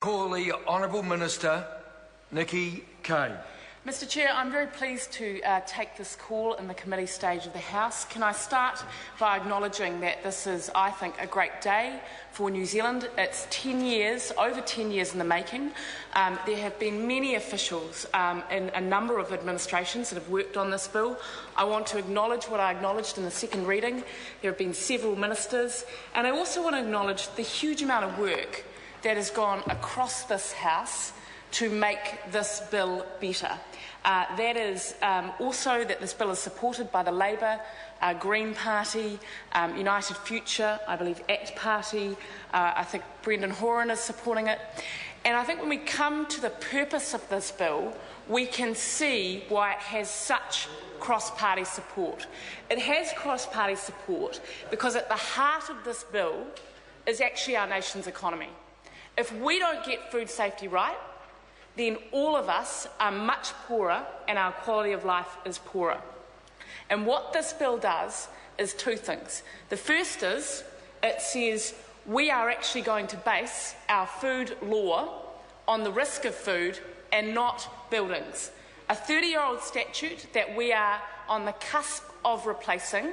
Call the Honourable Minister, Nikki Kaye. Mr Chair, I'm very pleased to take this call in the committee stage of the House. Can I start by acknowledging that this is, I think, a great day for New Zealand. It's 10 years, over 10 years in the making. There have been many officials in a number of administrations that have worked on this bill. I want to acknowledge what I acknowledged in the second reading. There have been several ministers, and I also want to acknowledge the huge amount of work that has gone across this House to make this bill better. That is also that this bill is supported by the Labour, Green Party, United Future, I believe ACT Party. I think Brendan Horan is supporting it. And I think when we come to the purpose of this bill, we can see why it has such cross-party support. It has cross-party support because at the heart of this bill is actually our nation's economy. If we don't get food safety right, then all of us are much poorer and our quality of life is poorer. And what this bill does is two things. The first is it says we are actually going to base our food law on the risk of food and not buildings. A 30-year-old statute that we are on the cusp of replacing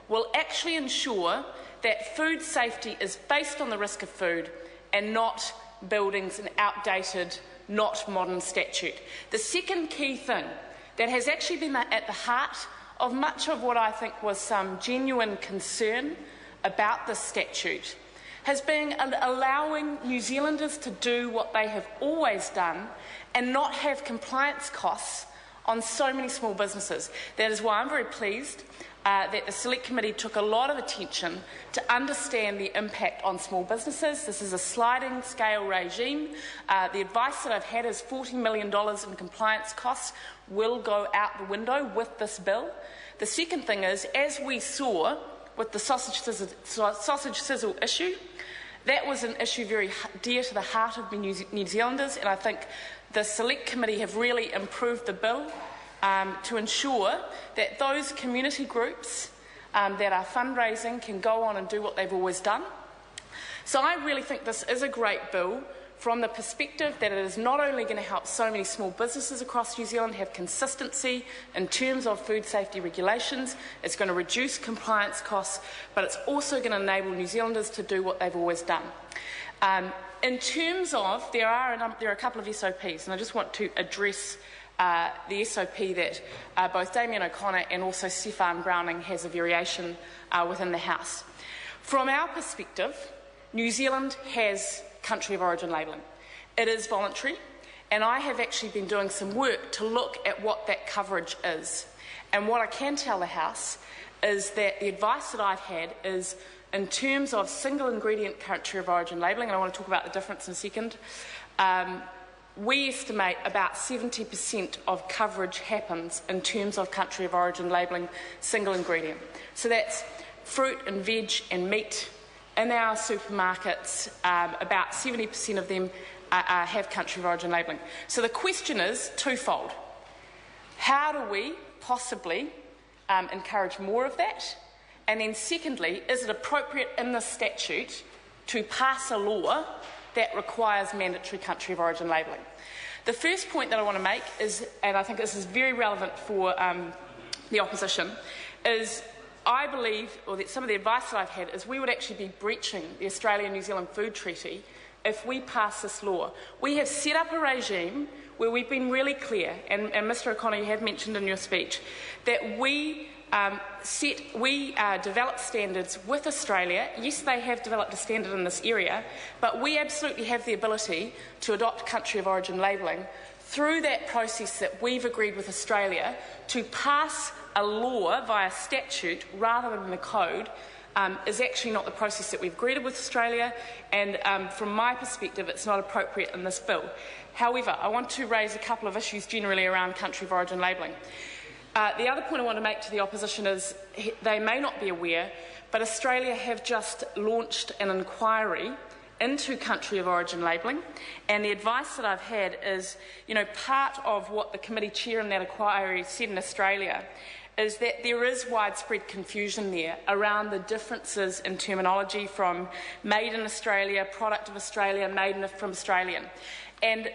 will actually ensure that food safety is based on the risk of food and not buildings, an outdated, not modern statute. The second key thing that has actually been at the heart of much of what I think was some genuine concern about this statute has been allowing New Zealanders to do what they have always done and not have compliance costs on so many small businesses. That is why I'm very pleased that the Select Committee took a lot of attention to understand the impact on small businesses. This is a sliding scale regime. The advice that I've had is $40 million in compliance costs will go out the window with this bill. The second thing is, as we saw with the sausage sizzle issue, that was an issue very dear to the heart of New Zealanders, and I think the Select Committee have really improved the bill to ensure that those community groups that are fundraising can go on and do what they've always done. So I really think this is a great bill from the perspective that it is not only going to help so many small businesses across New Zealand have consistency in terms of food safety regulations, it's going to reduce compliance costs, but it's also going to enable New Zealanders to do what they've always done. In terms of, there are a couple of SOPs, and I just want to address the SOP that both Damien O'Connor and also Stefan Browning has a variation within the House. From our perspective, New Zealand has country of origin labelling. It is voluntary, and I have actually been doing some work to look at what that coverage is. And what I can tell the House is that the advice that I've had is in terms of single ingredient country of origin labelling, and I want to talk about the difference in a second, we estimate about 70% of coverage happens in terms of country of origin labelling single ingredient. So that's fruit and veg and meat. In our supermarkets, about 70% of them have country of origin labelling. So the question is twofold. How do we possibly encourage more of that? And then secondly, is it appropriate in this statute to pass a law that requires mandatory country of origin labelling? The first point that I want to make is, and I think this is very relevant for the opposition, is I believe, or that some of the advice that I've had, is we would actually be breaching the Australia-New Zealand Food Treaty if we pass this law. We have set up a regime where we've been really clear, and Mr O'Connor, you have mentioned in your speech, that we develop standards with Australia. Yes, they have developed a standard in this area, but we absolutely have the ability to adopt country of origin labelling through that process that we've agreed with Australia to pass a law via statute rather than the code is actually not the process that we've agreed with Australia, and from my perspective it's not appropriate in this bill. However, I want to raise a couple of issues generally around country of origin labelling. The other point I want to make to the opposition is they may not be aware, but Australia have just launched an inquiry into country of origin labelling, and the advice that I've had is, part of what the committee chair in that inquiry said in Australia is that there is widespread confusion there around the differences in terminology from made in Australia, product of Australia, from Australian. And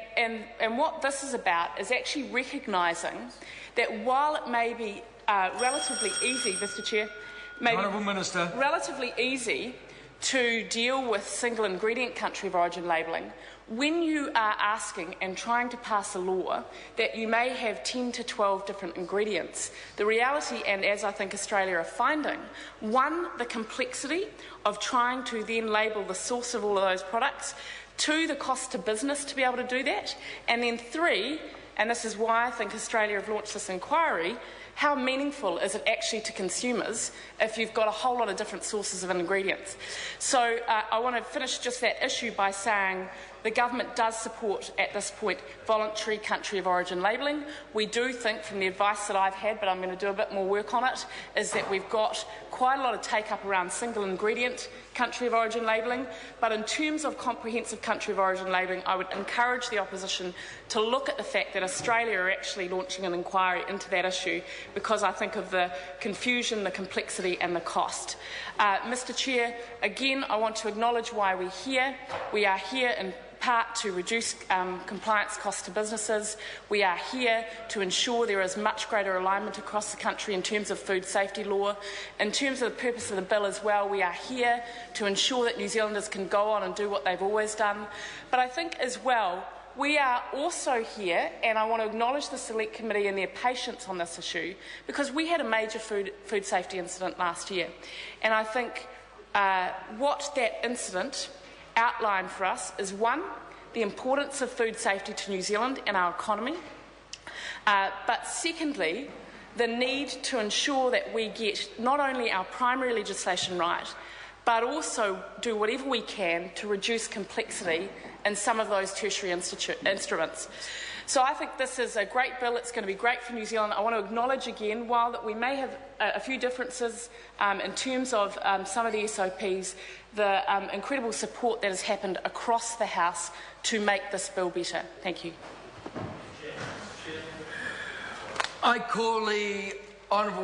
what this is about is actually recognising that while it may be relatively easy, Mr Chair, Honourable Minister, relatively easy to deal with single ingredient country of origin labelling, when you are asking and trying to pass a law that you may have 10 to 12 different ingredients, the reality, and as I think Australia are finding, one, the complexity of trying to then label the source of all of those products, two, the cost to business to be able to do that, and then three, and this is why I think Australia have launched this inquiry, how meaningful is it actually to consumers if you've got a whole lot of different sources of ingredients? So I want to finish just that issue by saying the government does support, at this point, voluntary country of origin labelling. We do think, from the advice that I've had, but I'm going to do a bit more work on it, is that we've got quite a lot of take-up around single ingredient country of origin labelling. But in terms of comprehensive country of origin labelling, I would encourage the opposition to look at the fact that Australia are actually launching an inquiry into that issue, because I think of the confusion, the complexity and the cost. Mr Chair, again, I want to acknowledge why we're here. We are here in part to reduce compliance costs to businesses. We are here to ensure there is much greater alignment across the country in terms of food safety law. In terms of the purpose of the bill as well, we are here to ensure that New Zealanders can go on and do what they've always done. But I think as well, we are also here, and I want to acknowledge the Select Committee and their patience on this issue, because we had a major food safety incident last year. And I think what that incident outlined for us is, one, the importance of food safety to New Zealand and our economy, but secondly, the need to ensure that we get not only our primary legislation right, but also do whatever we can to reduce complexity in some of those tertiary instruments. So I think this is a great bill. It's going to be great for New Zealand. I want to acknowledge again, while that we may have a few differences in terms of some of the SOPs, the incredible support that has happened across the House to make this bill better. Thank you. I call the Honourable